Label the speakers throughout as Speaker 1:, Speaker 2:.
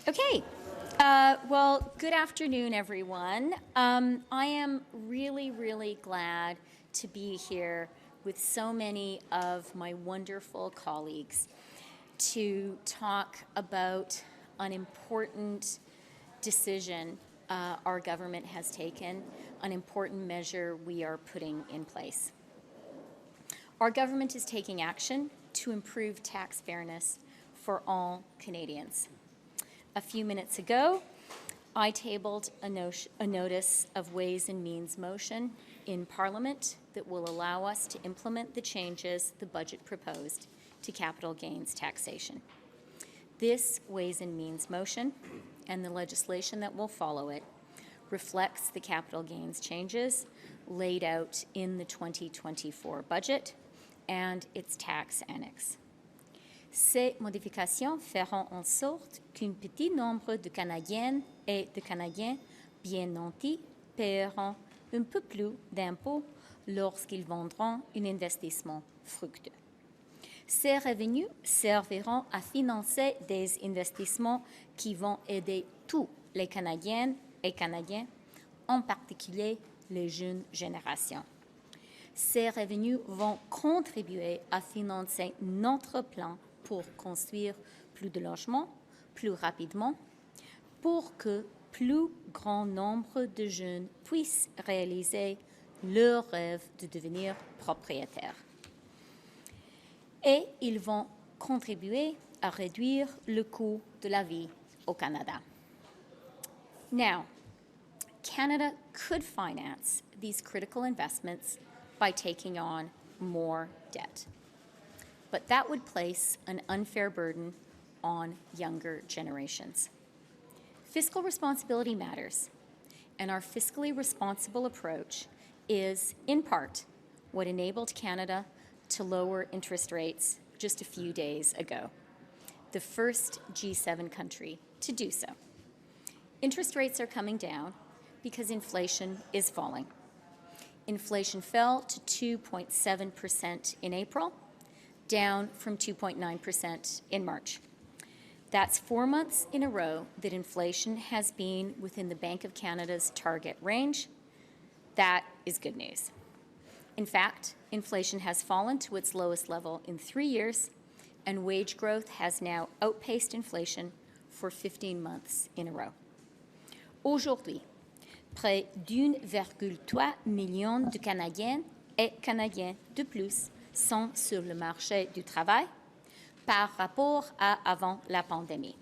Speaker 1: Okay. Well, good afternoon, everyone. I am really glad to be here with so many of my wonderful colleagues to talk about an important decision our government has taken, an important measure we are putting in place. Our government is taking action to improve tax fairness for all Canadians. A few minutes ago, I tabled a notice of Ways and Means motion in Parliament that will allow us to implement the changes the budget proposed to capital gains taxation. This Ways and Means motion and the legislation that will follow it reflects the capital gains changes laid out in the 2024 budget and its tax annex. Ces modifications feront en sorte qu'un petit nombre de Canadiennes et de Canadiens bien nantis paieront un peu plus d'impôts lorsqu'ils vendront un investissement fructueux. Ces revenus serviront à financer des investissements qui vont aider tous les Canadiennes et Canadiens, en particulier les jeunes générations. Ces revenus vont contribuer à financer notre plan pour construire plus de logements, plus rapidement, pour que plus grand nombre de jeunes puissent réaliser leur rêve de devenir propriétaires. Et ils vont contribuer à réduire le coût de la vie au Canada. Now, Canada could finance these critical investments by taking on more debt. But that would place an unfair burden on younger generations. Fiscal responsibility matters, and our fiscally responsible approach is, in part, what enabled Canada to lower interest rates just a few days ago, the first G7 country to do so. Interest rates are coming down because inflation is falling. Inflation fell to 2.7% in April, down from 2.9% in March. That's 4 months in a row that inflation has been within the Bank of Canada's target range. That is good news. In fact, inflation has fallen to its lowest level in 3 years, and wage growth has now outpaced inflation for 15 months in a row. Aujourd'hui, près d'1,3 million de Canadiennes et Canadiens de plus sont sur le marché du travail par rapport à avant la pandémie.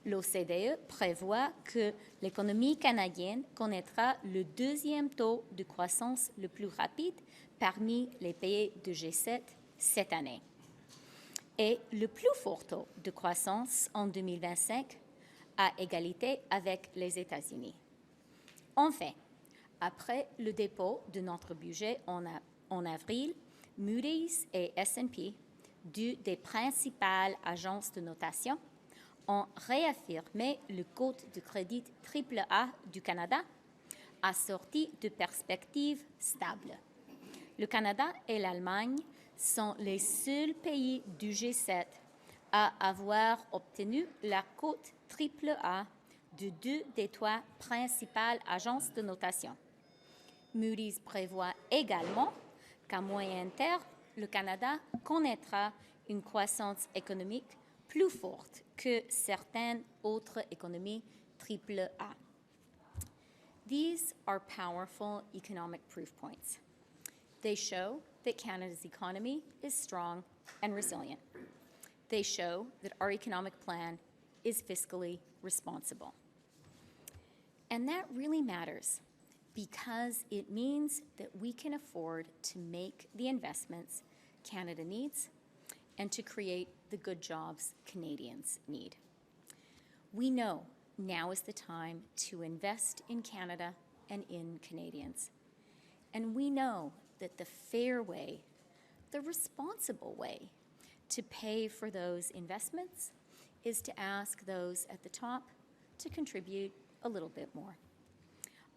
Speaker 1: L'OCDE prévoit que l'économie canadienne connaîtra le deuxième taux de croissance le plus rapide parmi les pays de G7 cette année et le plus fort taux de croissance en 2025 à égalité avec les États-Unis. Enfin, après le dépôt de notre budget en avril, Moody's et S&P, deux des principales agences de notation, ont réaffirmé le code de crédit AAA du Canada, assorti de perspectives stables. Le Canada et l'Allemagne sont les seuls pays du G7 à avoir obtenu la cote AAA de deux des trois principales agences de notation. Moody's prévoit également qu'à moyen terme, le Canada connaîtra une croissance économique plus forte que certaines autres économies AAA. These are powerful economic proof points. They show that Canada's economy is strong and resilient. They show that our economic plan is fiscally responsible. And that really matters because it means that we can afford to make the investments Canada needs and to create the good jobs Canadians need. We know now is the time to invest in Canada and in Canadians. And we know that the fair way, the responsible way to pay for those investments is to ask those at the top to contribute a little bit more.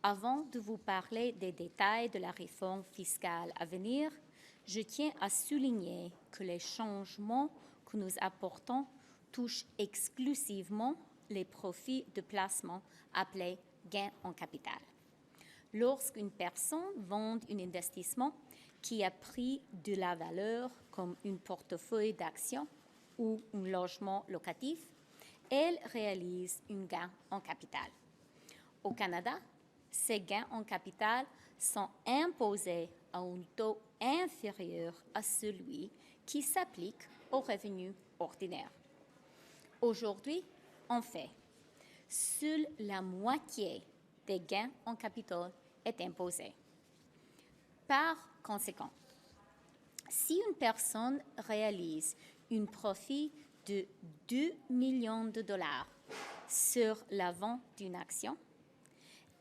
Speaker 1: Avant de vous parler des détails de la réforme fiscale à venir, je tiens à souligner que les changements que nous apportons touchent exclusivement les profits de placement appelés gains en capital. Lorsqu'une personne vend un investissement qui a pris de la valeur comme un portefeuille d'actions ou un logement locatif, elle réalise un gain en capital. Au Canada, ces gains en capital sont imposés à un taux inférieur à celui qui s'applique aux revenus ordinaires. Aujourd'hui, en fait, seule la moitié des gains en capital est imposée. Par conséquent, si une personne réalise un profit de 2 millions de dollars sur la vente d'une action,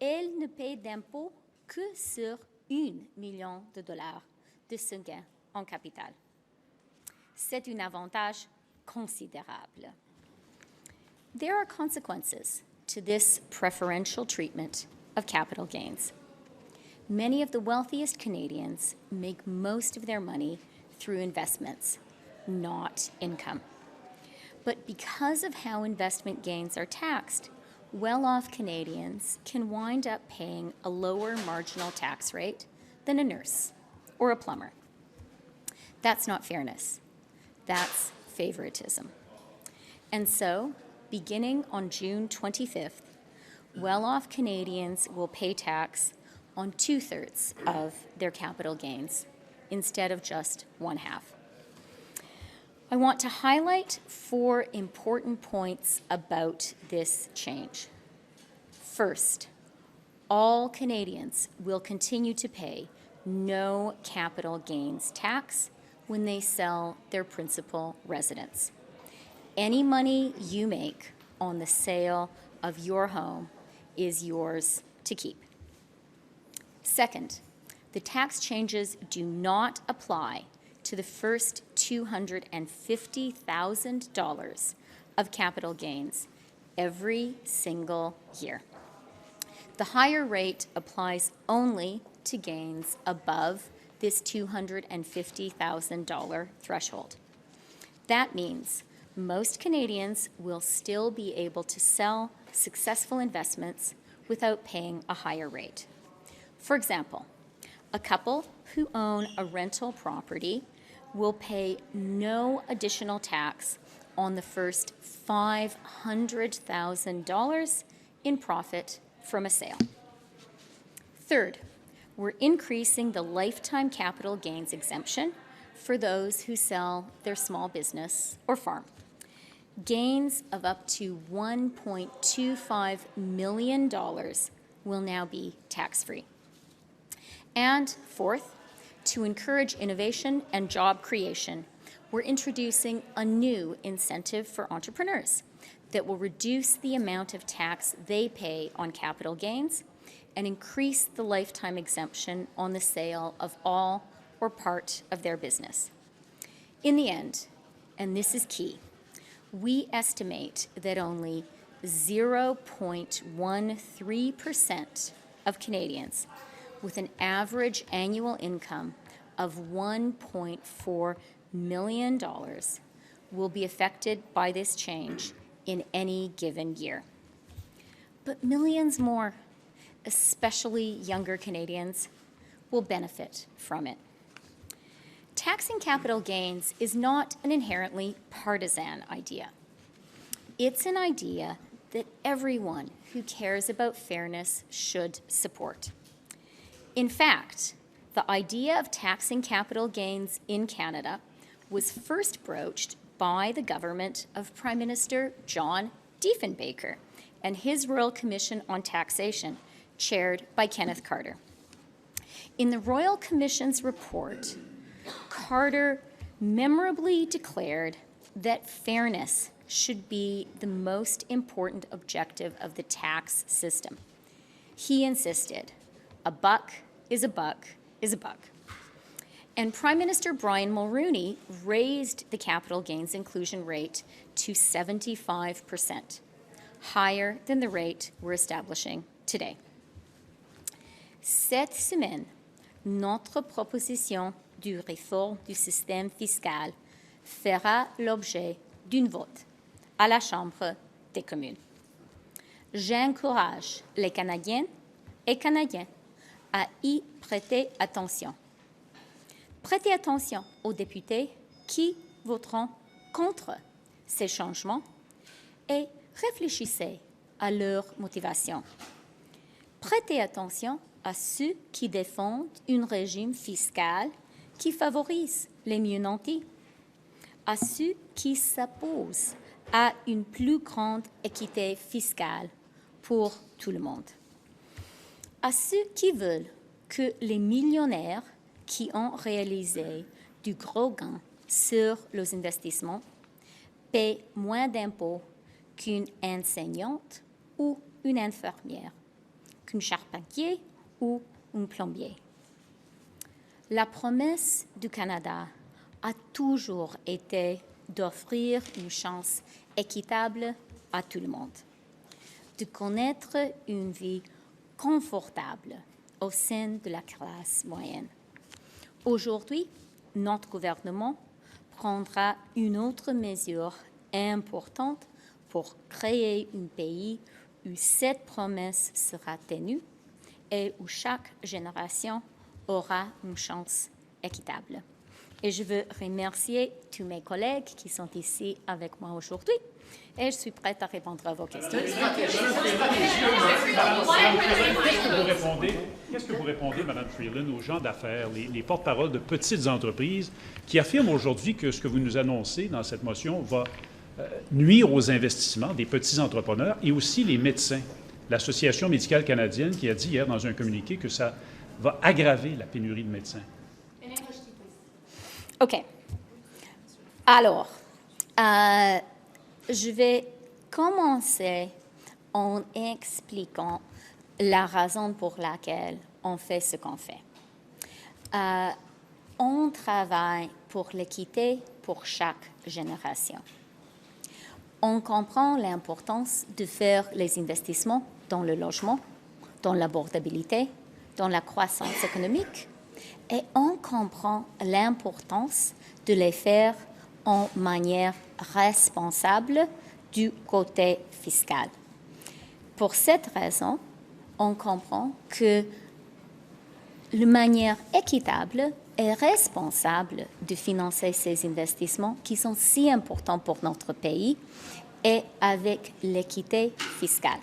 Speaker 1: elle ne paie d'impôt que sur 1 million de dollars de ce gain en capital. C'est un avantage considérable. There are consequences to this preferential treatment of capital gains. Many of the wealthiest Canadians make most of their money through investments, not income. But because of how investment gains are taxed, well-off Canadians can wind up paying a lower marginal tax rate than a nurse or a plumber. That's not fairness. That's favoritism. And so, beginning on June 25th, well-off Canadians will pay tax on 2/3 of their capital gains instead of just 1/2. I want to highlight 4 important points about this change. First, all Canadians will continue to pay no capital gains tax when they sell their principal residence. Any money you make on the sale of your home is yours to keep. Second, the tax changes do not apply to the first $250,000 of capital gains every single year. The higher rate applies only to gains above this $250,000 threshold. That means most Canadians will still be able to sell successful investments without paying a higher rate. For example, a couple who own a rental property will pay no additional tax on the first $500,000 in profit from a sale. Third, we're increasing the lifetime capital gains exemption for those who sell their small business or farm. Gains of up to $1.25 million will now be tax-free. And fourth, to encourage innovation and job creation, we're introducing a new incentive for entrepreneurs that will reduce the amount of tax they pay on capital gains and increase the lifetime exemption on the sale of all or part of their business. In the end, and this is key, we estimate that only 0.13% of Canadians with an average annual income of $1.4 million will be affected by this change in any given year. But millions more, especially younger Canadians, will benefit from it. Taxing capital gains is not an inherently partisan idea. It's an idea that everyone who cares about fairness should support. In fact, the idea of taxing capital gains in Canada was first broached by the government of Prime Minister John Diefenbaker and his Royal Commission on Taxation, chaired by Kenneth Carter. In the Royal Commission's report, Carter memorably declared that fairness should be the most important objective of the tax system. He insisted, a buck is a buck is a buck. And Prime Minister Brian Mulroney raised the capital gains inclusion rate to 75%, higher than the rate we're establishing today. Cette semaine, notre proposition de réforme du système fiscal fera l'objet d'un vote à la Chambre des communes. j'encourage les Canadiennes et Canadiens à y prêter attention. Prêtez attention aux députés qui voteront contre ces changements et réfléchissez à leur motivation. Prêtez attention à ceux qui défendent un régime fiscal qui favorise les mieux nantis, à ceux qui s'opposent à une plus grande équité fiscale pour tout le monde, à ceux qui veulent que les millionnaires qui ont réalisé du gros gain sur les investissements paient moins d'impôts qu'une enseignante ou une infirmière, qu'un charpentier ou un plombier. La promesse du Canada a toujours été d'offrir une chance équitable à tout le monde, de connaître une vie confortable au sein de la classe moyenne. Aujourd'hui, notre gouvernement prendra une autre mesure importante pour créer un pays où cette promesse sera tenue et où chaque génération aura une chance équitable. Et je veux remercier tous mes collègues qui sont ici avec moi aujourd'hui et je suis prête à répondre à vos questions.
Speaker 2: Qu'est-ce que vous répondez, Mme Freeland, aux gens d'affaires, les porte-paroles de petites entreprises qui affirment aujourd'hui que ce que vous nous annoncez dans cette motion va nuire aux investissements des petits entrepreneurs et aussi les médecins? L'Association médicale canadienne qui a dit hier dans un communiqué que ça va aggraver la pénurie de médecins.
Speaker 1: OK. Alors, je vais commencer en expliquant la raison pour laquelle on fait ce qu'on fait. On travaille pour l'équité pour chaque génération. On comprend l'importance de faire les investissements dans le logement, dans l'abordabilité, dans la croissance économique, et on comprend l'importance de les faire en manière responsable du côté fiscal. Pour cette raison, on comprend que la manière équitable et responsable de financer ces investissements qui sont si importants pour notre pays est avec l'équité fiscale.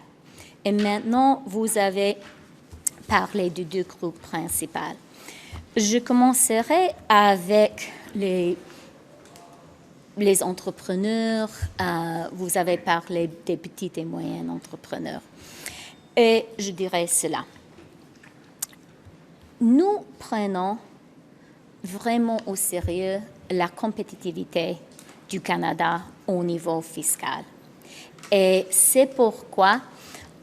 Speaker 1: Et maintenant, vous avez parlé de deux groupes principaux. Je commencerai avec les entrepreneurs. Vous avez parlé des petits et moyens entrepreneurs. Et je dirais cela. Nous prenons vraiment au sérieux la compétitivité du Canada au niveau fiscal. Et c'est pourquoi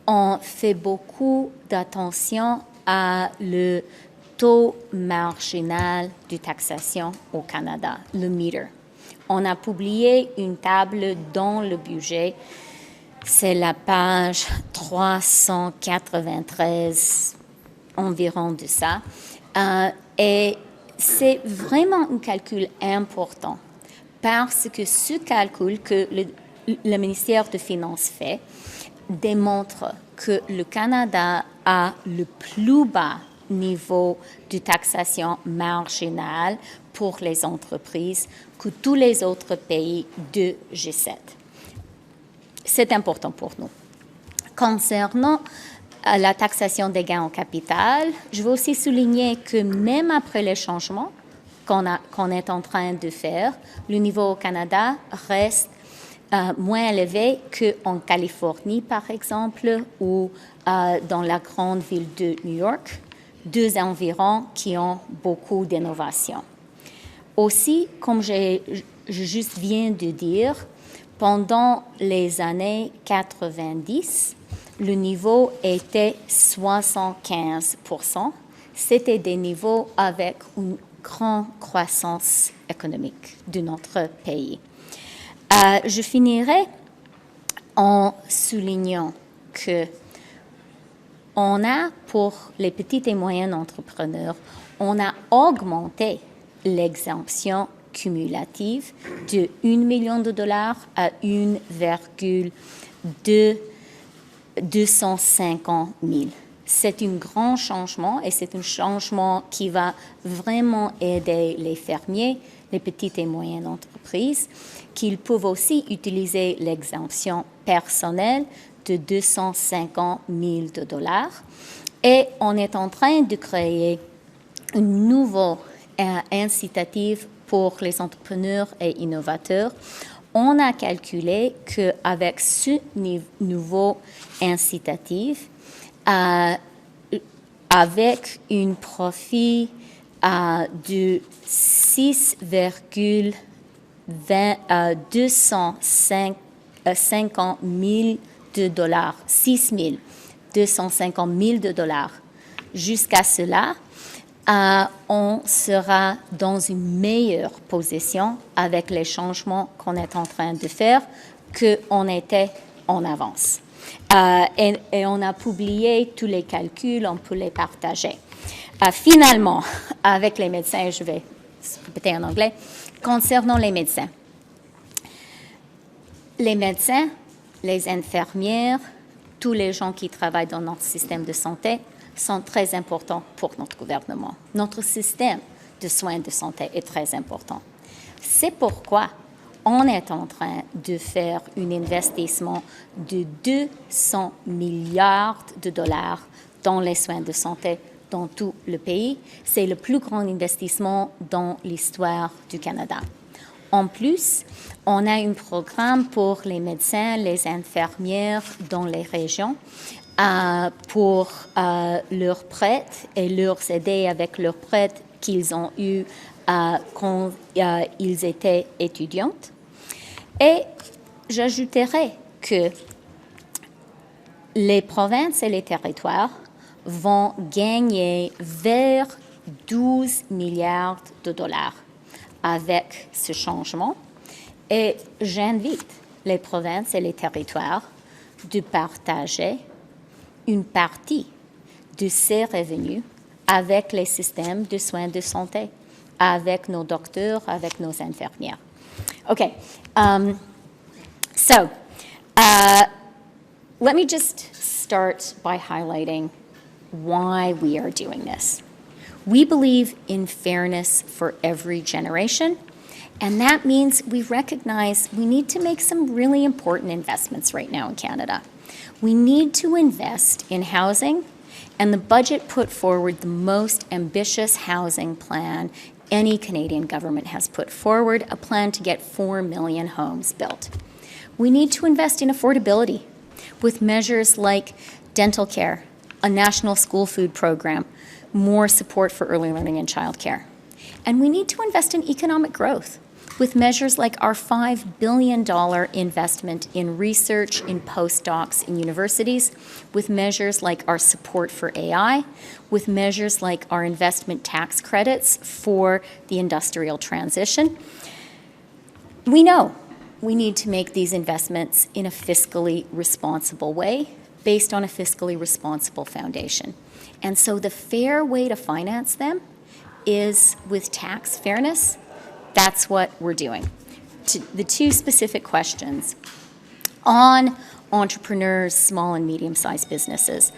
Speaker 1: on fait beaucoup d'attention à le taux marginal de taxation au Canada, le meter. On a publié une table dans le budget, c'est la page 393, environ de ça, et c'est vraiment un calcul important parce que ce calcul que le ministère des Finances fait démontre que le Canada a le plus bas niveau de taxation marginale pour les entreprises que tous les autres pays de G7. C'est important pour nous. Concernant la taxation des gains au capital, je veux aussi souligner que même après les changements qu'on est en train de faire, le niveau au Canada reste moins élevé qu'en Californie, par exemple, ou dans la grande ville de New York, deux environs qui ont beaucoup d'innovation. Aussi, comme je juste viens de dire, pendant les années 90, le niveau était 75%. C'était des niveaux avec une grande croissance économique de notre pays. Je finirai en soulignant que on a, pour les petits et moyens entrepreneurs, on a augmenté l'exemption cumulative de $1 million à 1,2 250 000. C'est un grand changement et c'est un changement qui va vraiment aider les fermiers, les petites et moyennes entreprises, qu'ils peuvent aussi utiliser l'exemption personnelle de 250 000 $. Et on est en train de créer une nouvelle incitative pour les entrepreneurs et innovateurs. On a calculé qu'avec ce nouveau incitatif, avec un profit de 6,250 000 $, 6 250 000 $. Jusqu'à cela, on sera dans une meilleure position avec les changements qu'on est en train de faire qu'on était en avance. Et on a publié tous les calculs, on peut les partager. Finalement, avec les médecins, je vais répéter en anglais, concernant les médecins, les infirmières, tous les gens qui travaillent dans notre système de santé sont très importants pour notre gouvernement. Notre système de soins de santé est très important. C'est pourquoi on est en train de faire un investissement de 200 milliards de dollars dans les soins de santé dans tout le pays. C'est le plus grand investissement dans l'histoire du Canada. En plus, on a un programme pour les médecins, les infirmières dans les régions pour leurs prêts et leur aider avec leurs prêts qu'ils ont eus quand ils étaient étudiantes. Et j'ajouterai que les provinces et les territoires vont gagner vers 12 milliards de dollars avec ce changement. Et j'invite les provinces et les territoires de partager une partie de ces revenus avec les systèmes de soins de santé, avec nos docteurs, avec nos infirmières. Okay, so let me just start by highlighting why we are doing this. We believe in fairness for every generation, and that means we recognize we need to make some really important investments right now in Canada. We need to invest in housing, and the budget put forward the most ambitious housing plan any Canadian government has put forward, a plan to get 4 million homes built. We need to invest in affordability with measures like dental care, a national school food program, more support for early learning and childcare. And we need to invest in economic growth with measures like our $5 billion investment in research in postdocs in universities, with measures like our support for AI, with measures like our investment tax credits for the industrial transition. We know we need to make these investments in a fiscally responsible way, based on a fiscally responsible foundation. And so the fair way to finance them is with tax fairness. That's what we're doing. The two specific questions on entrepreneurs, small and medium-sized businesses.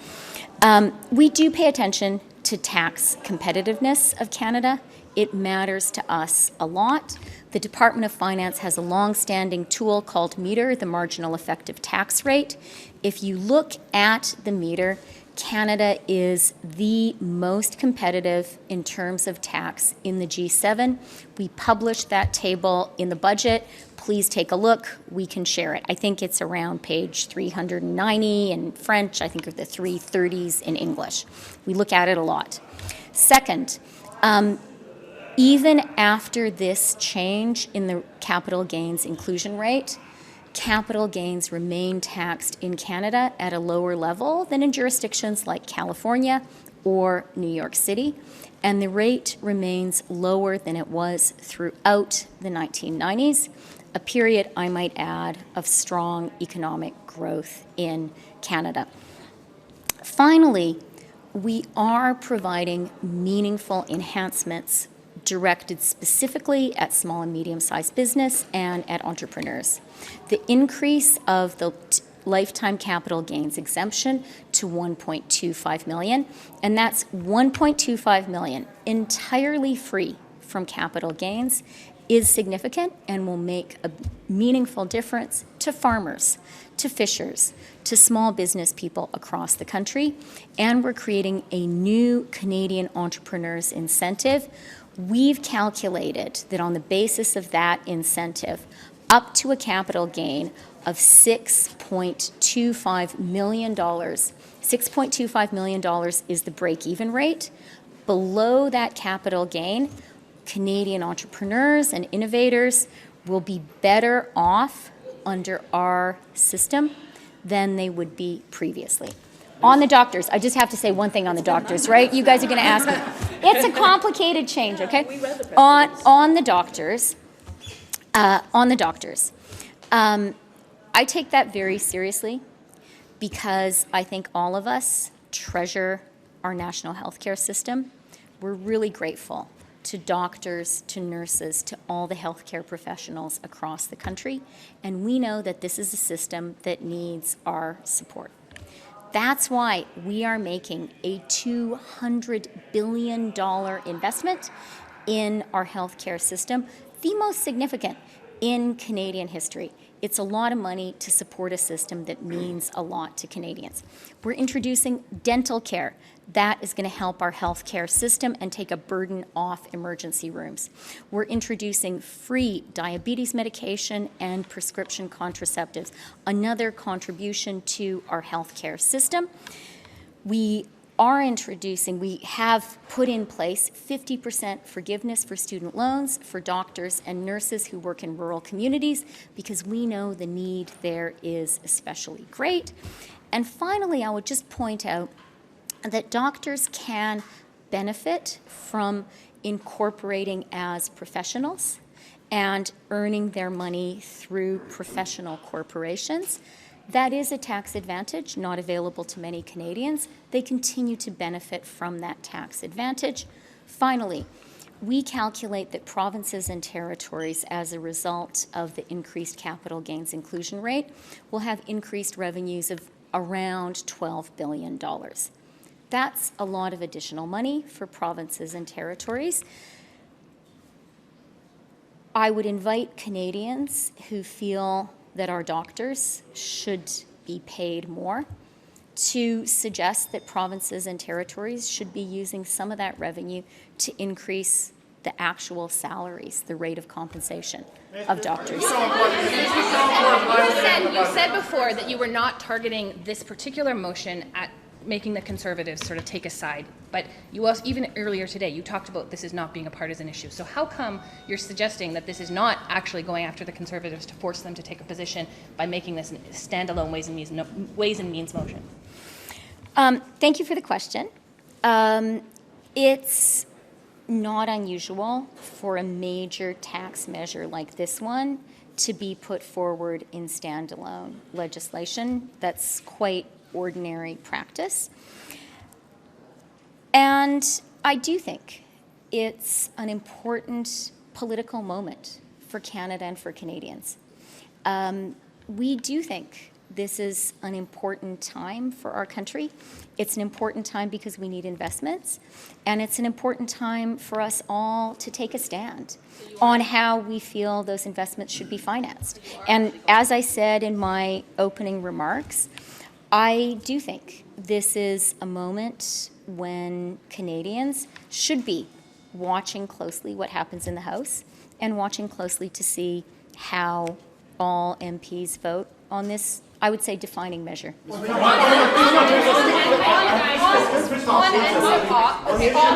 Speaker 1: We do pay attention to tax competitiveness of Canada. It matters to us a lot. The Department of Finance has a long-standing tool called METR, the Marginal Effective Tax Rate. If you look at the METR, Canada is the most competitive in terms of tax in the G7. We published that table in the budget. Please take a look. We can share it. I think it's around page 390 in French. I think of the 330s in English. We look at it a lot. Second, even after this change in the capital gains inclusion rate, capital gains remain taxed in Canada at a lower level than in jurisdictions like California or New York City, and the rate remains lower than it was throughout the 1990s, a period, I might add, of strong economic growth in Canada. Finally, we are providing meaningful enhancements directed specifically at small and medium-sized business and at entrepreneurs. The increase of the lifetime capital gains exemption to $1.25 million, and that's $1.25 million entirely free from capital gains is significant and will make a meaningful difference to farmers, to fishers, to small business people across the country. And we're creating a new Canadian entrepreneurs incentive. We've calculated that on the basis of that incentive, up to a capital gain of $6.25 million. $6.25 million is the break-even rate. Below that capital gain, Canadian entrepreneurs and innovators will be better off under our system than they would be previously. On the doctors, I just have to say one thing on the doctors, right? You guys are going to ask me. It's a complicated change, okay? On the doctors, I take that very seriously because I think all of us treasure our national healthcare system. We're really grateful to doctors, to nurses, to all the healthcare professionals across the country. And we know that this is a system that needs our support. That's why we are making a $200 billion investment in our healthcare system, the most significant in Canadian history. It's a lot of money to support a system that means a lot to Canadians. We're introducing dental care. That is going to help our healthcare system and take a burden off emergency rooms. We're introducing free diabetes medication and prescription contraceptives, another contribution to our healthcare system. We have put in place 50% forgiveness for student loans for doctors and nurses who work in rural communities because we know the need there is especially great. And finally, I would just point out that doctors can benefit from incorporating as professionals and earning their money through professional corporations. That is a tax advantage not available to many Canadians. They continue to benefit from that tax advantage. Finally, we calculate that provinces and territories, as a result of the increased capital gains inclusion rate, will have increased revenues of around $12 billion. That's a lot of additional money for provinces and territories. I would invite Canadians who feel that our doctors should be paid more to suggest that provinces and territories should be using some of that revenue to increase the actual salaries, the rate of compensation of doctors.
Speaker 3: You said before that you were not targeting this particular motion at making the Conservatives sort of take a side. But you also, even earlier today, you talked about this as not being a partisan issue. So how come you're suggesting that this is not actually going after the Conservatives to force them to take a position by making this a standalone Ways and Means motion?
Speaker 1: Thank you for the question. It's not unusual for a major tax measure like this one to be put forward in standalone legislation. That's quite ordinary practice. And I do think it's an important political moment for Canada and for Canadians. We do think this is an important time for our country. It's an important time because we need investments, and it's an important time for us all to take a stand on how we feel those investments should be financed. And as I said in my opening remarks, I do think this is a moment when Canadians should be watching closely what happens in the House and watching closely to see how all MPs vote on this, I would say, defining measure.
Speaker 4: On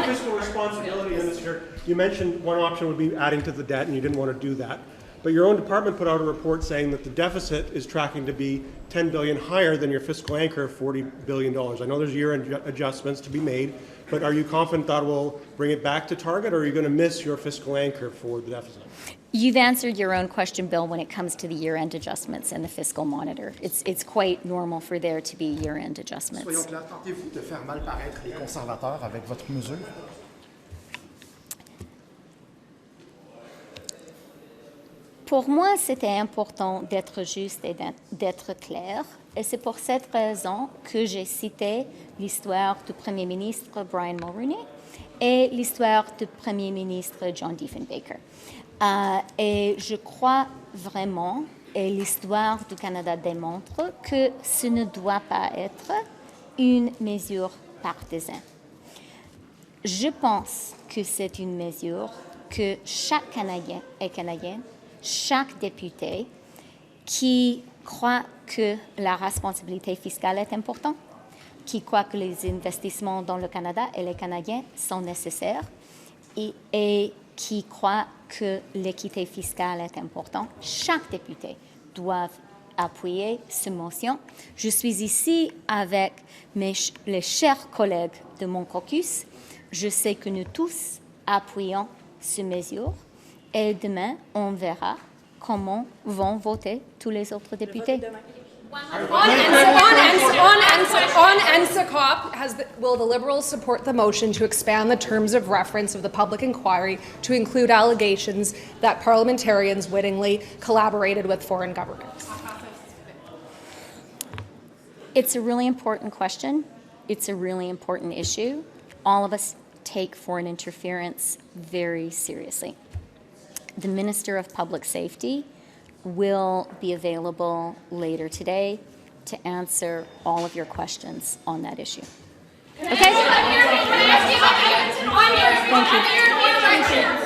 Speaker 4: fiscal responsibility, Minister, you mentioned one option would be adding to the debt, and you didn't want to do that. But your own department put out a report saying that the deficit is tracking to be $10 billion higher than your fiscal anchor of $40 billion. I know there's year-end adjustments to be made, but are you confident that will bring it back to target, or are you going to miss your fiscal anchor for the deficit?
Speaker 1: You've answered your own question, Bill, when it comes to the year-end adjustments and the fiscal monitor. It's quite normal for there to be year-end adjustments.
Speaker 5: Soyons clairs, tentez-vous de faire mal paraître les conservateurs avec votre mesure?
Speaker 1: Pour moi, c'était important d'être juste et d'être clair. Et c'est pour cette raison que j'ai cité l'histoire du Premier ministre Brian Mulroney et l'histoire du Premier ministre John Diefenbaker. Et je crois vraiment, et l'histoire du Canada démontre, que ce ne doit pas être une mesure partisane. Je pense que c'est une mesure que chaque Canadien et Canadienne, chaque député qui croit que la responsabilité fiscale est importante, qui croit que les investissements dans le Canada et les Canadiens sont nécessaires et qui croit que l'équité fiscale est importante, chaque député doit appuyer cette motion. Je suis ici avec les chers collègues de mon caucus. Je sais que nous tous appuyons ces mesures et demain, on verra comment vont voter tous les autres députés.
Speaker 6: On NSCOP, will the Liberals support the motion to expand the terms of reference of the public inquiry to include allegations that parliamentarians wittingly collaborated with foreign governments?
Speaker 1: It's a really important question. It's a really important issue. All of us take foreign interference very seriously. The Minister of Public Safety will be available later today to answer all of your questions on that issue. Okay? Thank you.